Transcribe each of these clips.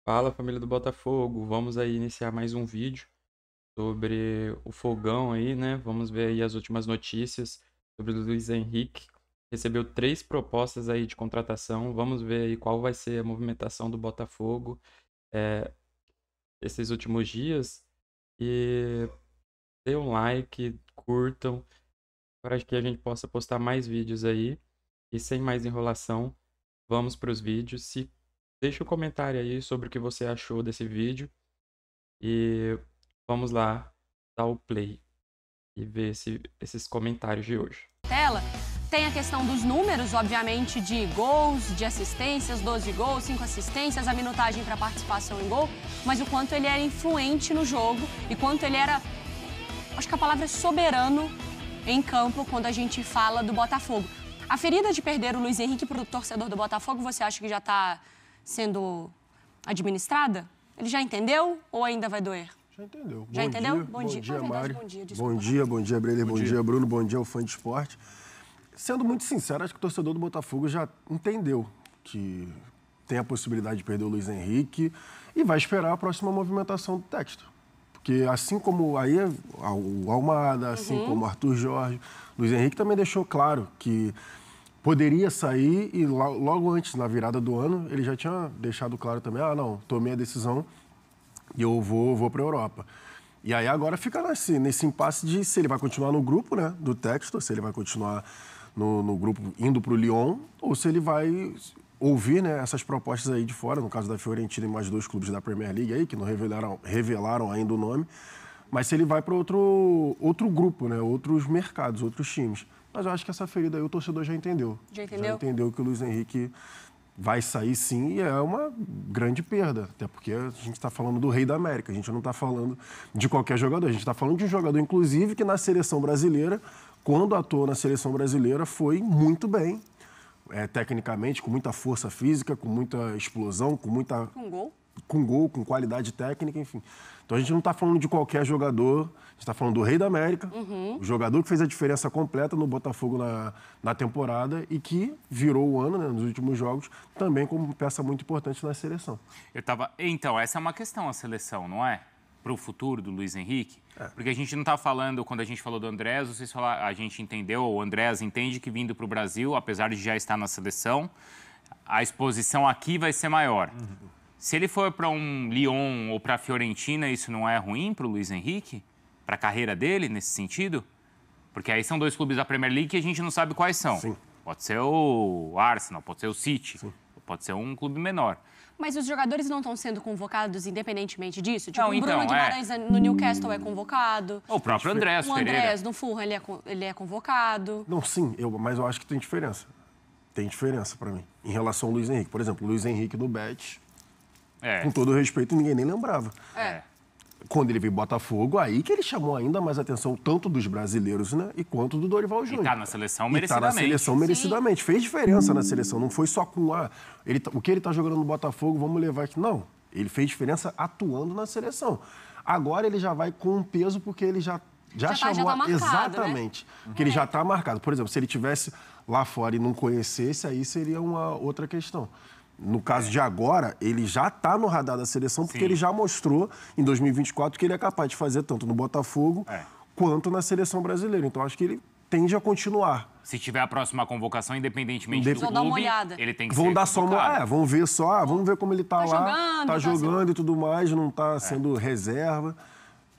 Fala, família do Botafogo. Vamos aí iniciar mais um vídeo sobre o Fogão aí, né? Vamos ver aí as últimas notícias sobre o Luiz Henrique. Recebeu 3 propostas aí de contratação. Vamos ver aí qual vai ser a movimentação do Botafogo eh, esses últimos dias. E dê um like, curtam, para que a gente possa postar mais vídeos aí. E sem mais enrolação, vamos para os vídeos. Deixa um comentário aí sobre o que você achou desse vídeo. E vamos lá dar o play e ver esses comentários de hoje. Tela, tem a questão dos números, obviamente, de gols, de assistências, 12 gols, 5 assistências, a minutagem para participação em gol, mas o quanto ele era influente no jogo e quanto ele era, acho que a palavra é soberano em campo quando a gente fala do Botafogo. A ferida de perder o Luiz Henrique para o torcedor do Botafogo, você acha que já está sendo administrada? Ele já entendeu ou ainda vai doer? Já entendeu. Já entendeu? Bom dia, Na verdade, Mari. bom dia, desculpa. Bom dia, Breler. Bom dia, Bruno. Bom dia, o fã de esporte. Sendo muito sincero, acho que o torcedor do Botafogo já entendeu que tem a possibilidade de perder o Luiz Henrique e vai esperar a próxima movimentação do texto. Porque assim como aí o Almada, assim como o Arthur Jorge, Luiz Henrique também deixou claro que poderia sair e logo antes, na virada do ano, ele já tinha deixado claro também, não, tomei a decisão e eu vou para a Europa. E aí agora fica nesse impasse de se ele vai continuar no grupo, né, do Textor, se ele vai continuar no grupo indo para o Lyon, ou se ele vai ouvir, né, essas propostas aí de fora, no caso da Fiorentina e mais 2 clubes da Premier League aí, que não revelaram ainda o nome, mas se ele vai para outro grupo, né, outros mercados, outros times. Mas eu acho que essa ferida aí o torcedor já entendeu. Já entendeu? Já entendeu que o Luiz Henrique vai sair sim e é uma grande perda, até porque a gente está falando do Rei da América, a gente não está falando de qualquer jogador, a gente está falando de um jogador, inclusive, que na seleção brasileira, quando atuou na seleção brasileira, foi muito bem, tecnicamente, com muita força física, com muita explosão, com Um gol, com qualidade técnica, enfim. Então a gente não está falando de qualquer jogador, a gente está falando do Rei da América, o jogador que fez a diferença completa no Botafogo na temporada e que virou o ano, né, nos últimos jogos, também como peça muito importante na seleção. Então, essa é uma questão, a seleção, não é? Para o futuro do Luiz Henrique? Porque a gente não está falando, quando a gente falou do Andrés, vocês falaram, a gente entendeu, o Andrés entende que vindo para o Brasil, apesar de já estar na seleção, a exposição aqui vai ser maior. Se ele for para um Lyon ou para a Fiorentina, isso não é ruim para o Luiz Henrique? Para a carreira dele, nesse sentido? Porque aí são 2 clubes da Premier League que a gente não sabe quais são. Sim. Pode ser o Arsenal, pode ser o City, Sim. pode ser um clube menor. Mas os jogadores não estão sendo convocados independentemente disso? Tipo, Não, o Bruno então, Guimarães no Newcastle é convocado. O próprio Andrés O Pereira. Andrés no Fulham, ele é convocado. Não, sim, mas eu acho que tem diferença. Tem diferença para mim, em relação ao Luiz Henrique. Por exemplo, o Luiz Henrique no Betis, com todo o respeito, ninguém nem lembrava. Quando ele veio Botafogo, aí que ele chamou ainda mais atenção, tanto dos brasileiros, né, e quanto do Dorival Júnior. E tá na seleção E tá merecidamente. na seleção merecidamente. Fez diferença na seleção, não foi só com o que ele tá jogando no Botafogo, vamos levar aqui. Não, ele fez diferença atuando na seleção. Agora ele já vai com um peso porque ele já chamou... tá marcado, exatamente, porque ele já está marcado. Por exemplo, se ele tivesse lá fora e não conhecesse, aí seria uma outra questão. No caso de agora, ele já está no radar da seleção, porque ele já mostrou em 2024 que ele é capaz de fazer tanto no Botafogo quanto na seleção brasileira. Então, acho que ele tende a continuar. Se tiver a próxima convocação, independentemente do Vão dar uma clube, olhada. ele tem que Vão ser dar só convocado. vamos ver vamos ver como ele está lá. jogando, Tá tá jogando e tudo mais, não está sendo reserva.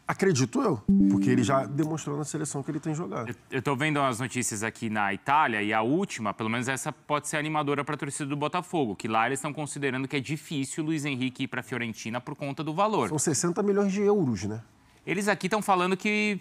Acredito eu, porque ele já demonstrou na seleção que ele tem jogado. Eu tô vendo as notícias aqui na Itália e a última, pelo menos essa pode ser animadora para a torcida do Botafogo, que lá eles estão considerando que é difícil o Luiz Henrique ir para a Fiorentina por conta do valor. São 60 milhões de euros, né? Eles aqui estão falando que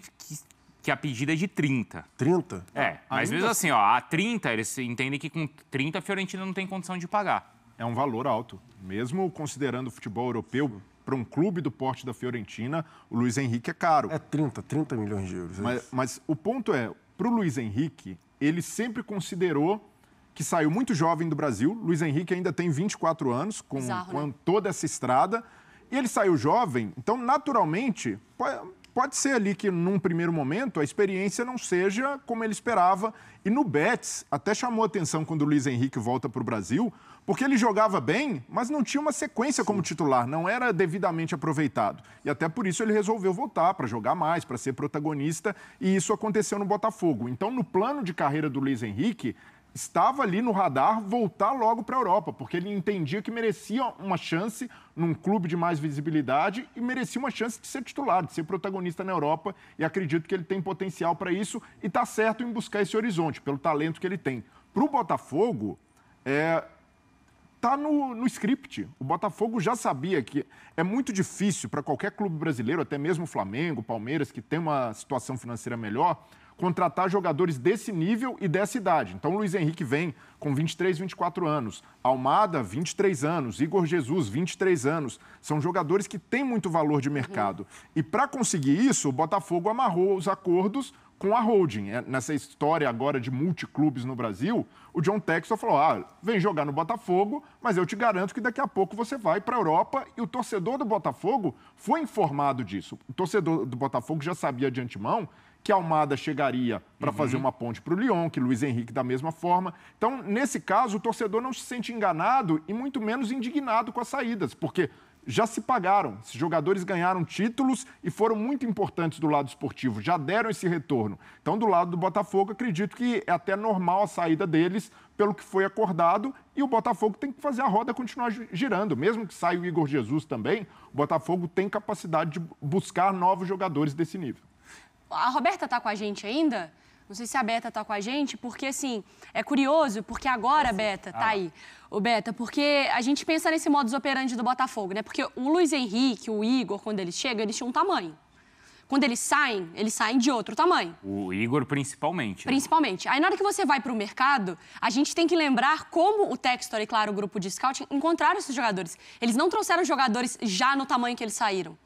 a pedida é de 30. 30? Mas mesmo assim, a 30, eles entendem que com 30 a Fiorentina não tem condição de pagar. É um valor alto. Mesmo considerando o futebol europeu, para um clube do porte da Fiorentina, o Luiz Henrique é caro. É 30 milhões de euros. Mas o ponto é, para o Luiz Henrique, ele sempre considerou que saiu muito jovem do Brasil. Luiz Henrique ainda tem 24 anos, com toda essa estrada. E ele saiu jovem, então, naturalmente, pode ser ali que, num primeiro momento, a experiência não seja como ele esperava. E no Betis, até chamou atenção quando o Luiz Henrique volta para o Brasil, Porque ele jogava bem, mas não tinha uma sequência como titular, não era devidamente aproveitado. E até por isso ele resolveu voltar para jogar mais, para ser protagonista, e isso aconteceu no Botafogo. Então, no plano de carreira do Luiz Henrique, estava ali no radar voltar logo para a Europa, porque ele entendia que merecia uma chance num clube de mais visibilidade e merecia uma chance de ser titular, de ser protagonista na Europa, e acredito que ele tem potencial para isso e está certo em buscar esse horizonte, pelo talento que ele tem. Para o Botafogo, está no script. O Botafogo já sabia que é muito difícil para qualquer clube brasileiro, até mesmo o Flamengo, Palmeiras, que tem uma situação financeira melhor, contratar jogadores desse nível e dessa idade. Então, o Luiz Henrique vem com 23, 24 anos. Almada, 23 anos. Igor Jesus, 23 anos. São jogadores que têm muito valor de mercado. E para conseguir isso, o Botafogo amarrou os acordos com a holding. Nessa história agora de multiclubes no Brasil, o John Textor falou, vem jogar no Botafogo, mas eu te garanto que daqui a pouco você vai para a Europa. E o torcedor do Botafogo foi informado disso. O torcedor do Botafogo já sabia de antemão que Almada chegaria para fazer uma ponte para o Lyon, que Luiz Henrique da mesma forma. Então, nesse caso, o torcedor não se sente enganado e muito menos indignado com as saídas, porque já se pagaram. Esses jogadores ganharam títulos e foram muito importantes do lado esportivo, já deram esse retorno. Então, do lado do Botafogo, acredito que é até normal a saída deles pelo que foi acordado e o Botafogo tem que fazer a roda continuar girando. Mesmo que saia o Igor Jesus também, o Botafogo tem capacidade de buscar novos jogadores desse nível. A Roberta tá com a gente ainda? Não sei se a Beta tá com a gente, porque, assim, é curioso, porque agora, Beta, tá aí. O Beta, porque a gente pensa nesse modus operandi do Botafogo, né? Porque o Luiz Henrique, o Igor, quando eles chegam, eles tinham um tamanho. Quando eles saem de outro tamanho. O Igor, principalmente. Né? Principalmente. Aí, na hora que você vai para o mercado, a gente tem que lembrar como o Textor e, claro, o grupo de scouting encontraram esses jogadores. Eles não trouxeram jogadores já no tamanho que eles saíram.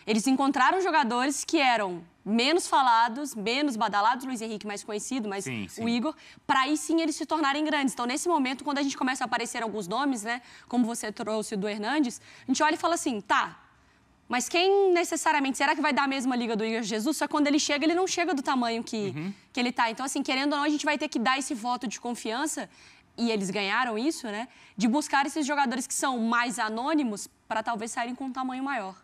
Eles encontraram jogadores que eram menos falados, menos badalados, Luiz Henrique mais conhecido, mas o Igor, para aí sim eles se tornarem grandes. Então, nesse momento, quando a gente começa a aparecer alguns nomes, né, como você trouxe do Hernandes, a gente olha e fala assim, tá, mas quem necessariamente, será que vai dar a mesma liga do Igor Jesus? Só que quando ele chega, ele não chega do tamanho que ele tá. Então, assim, querendo ou não, a gente vai ter que dar esse voto de confiança, e eles ganharam isso, né, de buscar esses jogadores que são mais anônimos para talvez saírem com um tamanho maior.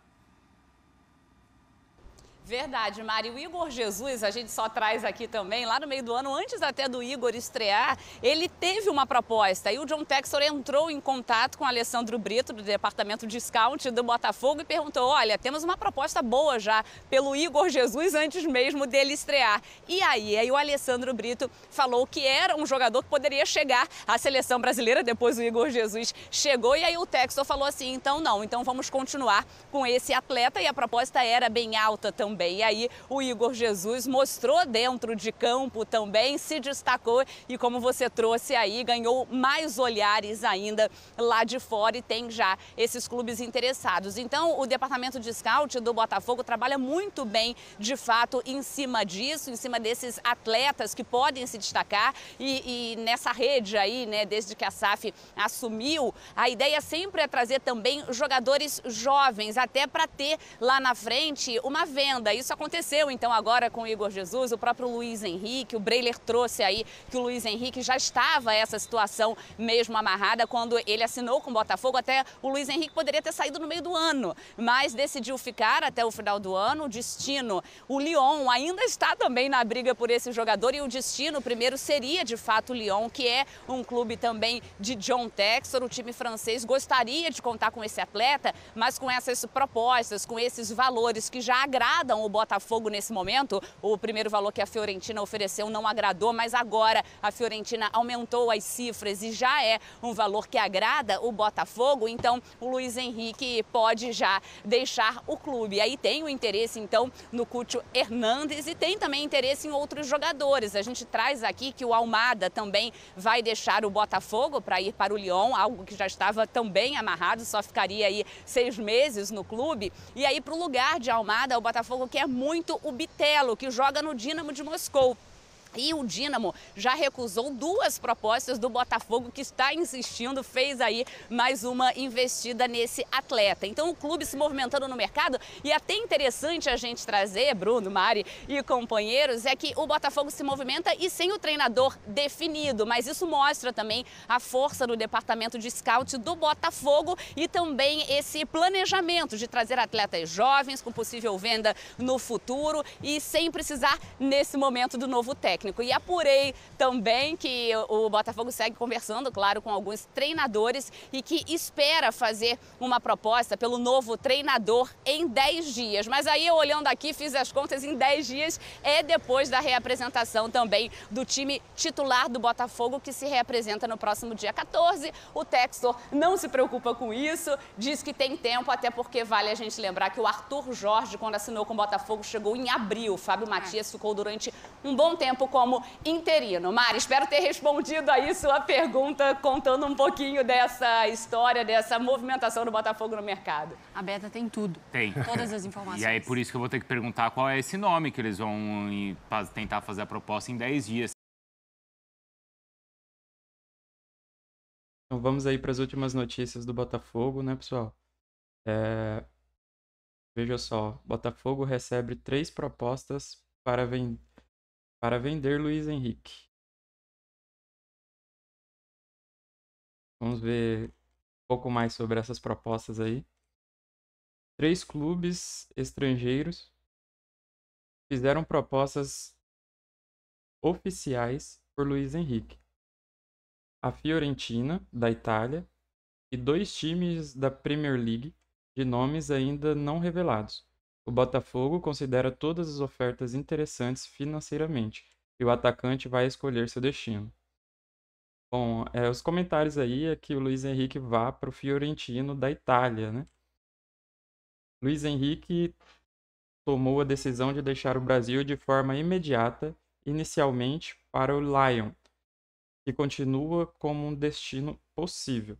Verdade, Mari. O Igor Jesus, a gente só traz aqui também, lá no meio do ano, antes até do Igor estrear, ele teve uma proposta. E o John Textor entrou em contato com o Alessandro Brito, do departamento de scout do Botafogo, e perguntou, olha, temos uma proposta boa já pelo Igor Jesus antes mesmo dele estrear. E aí o Alessandro Brito falou que era um jogador que poderia chegar à seleção brasileira, depois o Igor Jesus chegou, e aí o Textor falou assim, então não, então vamos continuar com esse atleta, e a proposta era bem alta também. E aí o Igor Jesus mostrou dentro de campo também, se destacou e como você trouxe aí, ganhou mais olhares ainda lá de fora e tem já esses clubes interessados. Então o departamento de scout do Botafogo trabalha muito bem de fato em cima disso, em cima desses atletas que podem se destacar e nessa rede aí, né, desde que a SAF assumiu, a ideia sempre é trazer também jogadores jovens, até para ter lá na frente uma venda. Isso aconteceu, então, agora com o Igor Jesus, o próprio Luiz Henrique, o Breiler trouxe aí que o Luiz Henrique já estava essa situação mesmo amarrada quando ele assinou com o Botafogo. Até o Luiz Henrique poderia ter saído no meio do ano, mas decidiu ficar até o final do ano. O destino, o Lyon, ainda está também na briga por esse jogador e o destino primeiro seria, de fato, o Lyon, que é um clube também de John Textor. O time francês gostaria de contar com esse atleta, mas com essas propostas, com esses valores que já agradam o Botafogo nesse momento. O primeiro valor que a Fiorentina ofereceu não agradou, mas agora a Fiorentina aumentou as cifras e já é um valor que agrada o Botafogo. Então o Luiz Henrique pode já deixar o clube. Aí tem o interesse então no Cúcio Hernandes e tem também interesse em outros jogadores. A gente traz aqui que o Almada também vai deixar o Botafogo para ir para o Lyon, algo que já estava também amarrado, só ficaria aí 6 meses no clube. E aí para o lugar de Almada, o Botafogo quer muito o Bitelo, que joga no Dínamo de Moscou. E o Dínamo já recusou 2 propostas do Botafogo, que está insistindo, fez aí mais uma investida nesse atleta. Então o clube se movimentando no mercado, e até interessante a gente trazer, Bruno, Mari e companheiros, é que o Botafogo se movimenta e sem o treinador definido, mas isso mostra também a força do departamento de scout do Botafogo e também esse planejamento de trazer atletas jovens com possível venda no futuro e sem precisar nesse momento do novo técnico. E apurei também que o Botafogo segue conversando, claro, com alguns treinadores e que espera fazer uma proposta pelo novo treinador em 10 dias. Mas aí, eu olhando aqui, fiz as contas, em 10 dias é depois da reapresentação também do time titular do Botafogo, que se reapresenta no próximo dia 14. O Textor não se preocupa com isso, diz que tem tempo, até porque vale a gente lembrar que o Arthur Jorge, quando assinou com o Botafogo, chegou em abril. O Fábio Matias ficou durante um bom tempo como interino. Mari, espero ter respondido aí sua pergunta, contando um pouquinho dessa história, dessa movimentação do Botafogo no mercado. A Beta tem tudo. Tem. Todas as informações. E aí, por isso que eu vou ter que perguntar qual é esse nome que eles vão tentar fazer a proposta em 10 dias. Então vamos aí para as últimas notícias do Botafogo, né, pessoal? Veja só, Botafogo recebe 3 propostas para vender Luiz Henrique. Vamos ver um pouco mais sobre essas propostas aí. 3 clubes estrangeiros fizeram propostas oficiais por Luiz Henrique. A Fiorentina, da Itália, e 2 times da Premier League, de nomes ainda não revelados. O Botafogo considera todas as ofertas interessantes financeiramente, e o atacante vai escolher seu destino. Bom, os comentários aí é que o Luiz Henrique vá para o Fiorentino da Itália, né? Luiz Henrique tomou a decisão de deixar o Brasil de forma imediata, inicialmente para o Lyon, que continua como um destino possível.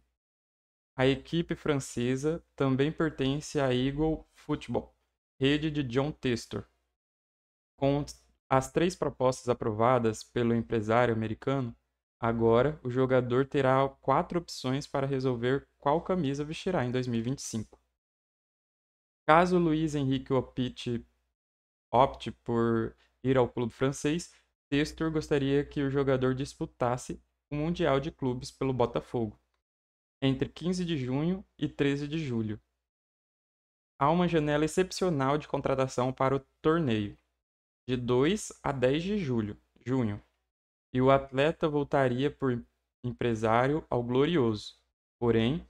A equipe francesa também pertence à Eagle Football, rede de John Textor. Com as 3 propostas aprovadas pelo empresário americano, agora o jogador terá 4 opções para resolver qual camisa vestirá em 2025. Caso Luiz Henrique opte por ir ao clube francês, Textor gostaria que o jogador disputasse o Mundial de Clubes pelo Botafogo, entre 15 de junho e 13 de julho. Há uma janela excepcional de contratação para o torneio, de 2 a 10 de junho, e o atleta voltaria por empresário ao Glorioso. Porém,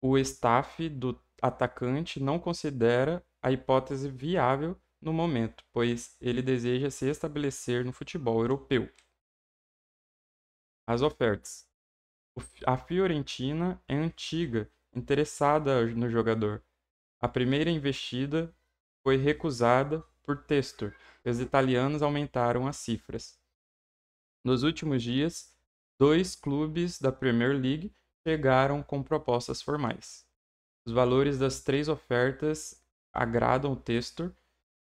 o staff do atacante não considera a hipótese viável no momento, pois ele deseja se estabelecer no futebol europeu. As ofertas. A Fiorentina é antiga, interessada no jogador. A primeira investida foi recusada por Textor, e os italianos aumentaram as cifras. Nos últimos dias, 2 clubes da Premier League chegaram com propostas formais. Os valores das 3 ofertas agradam o Textor,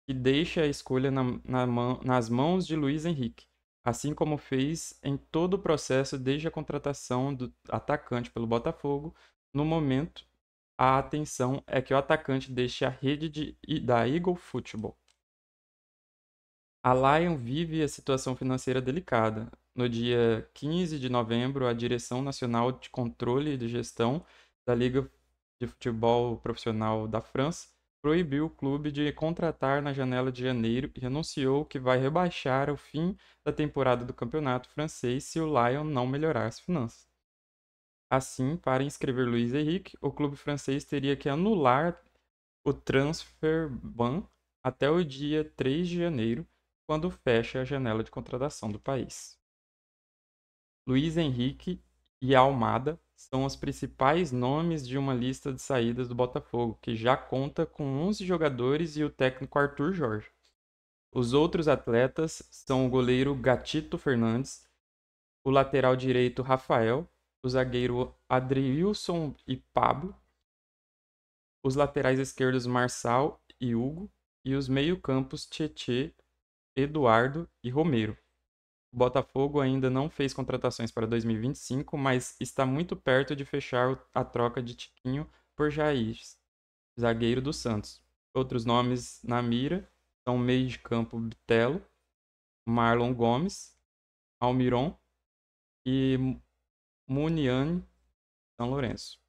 que deixa a escolha nas mãos de Luiz Henrique, assim como fez em todo o processo desde a contratação do atacante pelo Botafogo. No momento, a atenção é que o atacante deixe a rede da Eagle Football. A Lyon vive a situação financeira delicada. No dia 15 de novembro, a Direção Nacional de Controle e de Gestão da Liga de Futebol Profissional da França proibiu o clube de contratar na janela de janeiro e anunciou que vai rebaixar o fim da temporada do campeonato francês se o Lyon não melhorar as finanças. Assim, para inscrever Luiz Henrique, o clube francês teria que anular o transfer ban até o dia 3 de janeiro, quando fecha a janela de contratação do país. Luiz Henrique e Almada são os principais nomes de uma lista de saídas do Botafogo, que já conta com 11 jogadores e o técnico Arthur Jorge. Os outros atletas são o goleiro Gatito Fernandes, o lateral direito Rafael, o zagueiro Adriilson e Pablo, os laterais esquerdos Marçal e Hugo, e os meio-campos Tietê, Eduardo e Romero. O Botafogo ainda não fez contratações para 2025, mas está muito perto de fechar a troca de Tiquinho por Jair, zagueiro do Santos. Outros nomes na mira são o meio de campo Bitelo, Marlon Gomes, Almiron e Muniani São Lourenço.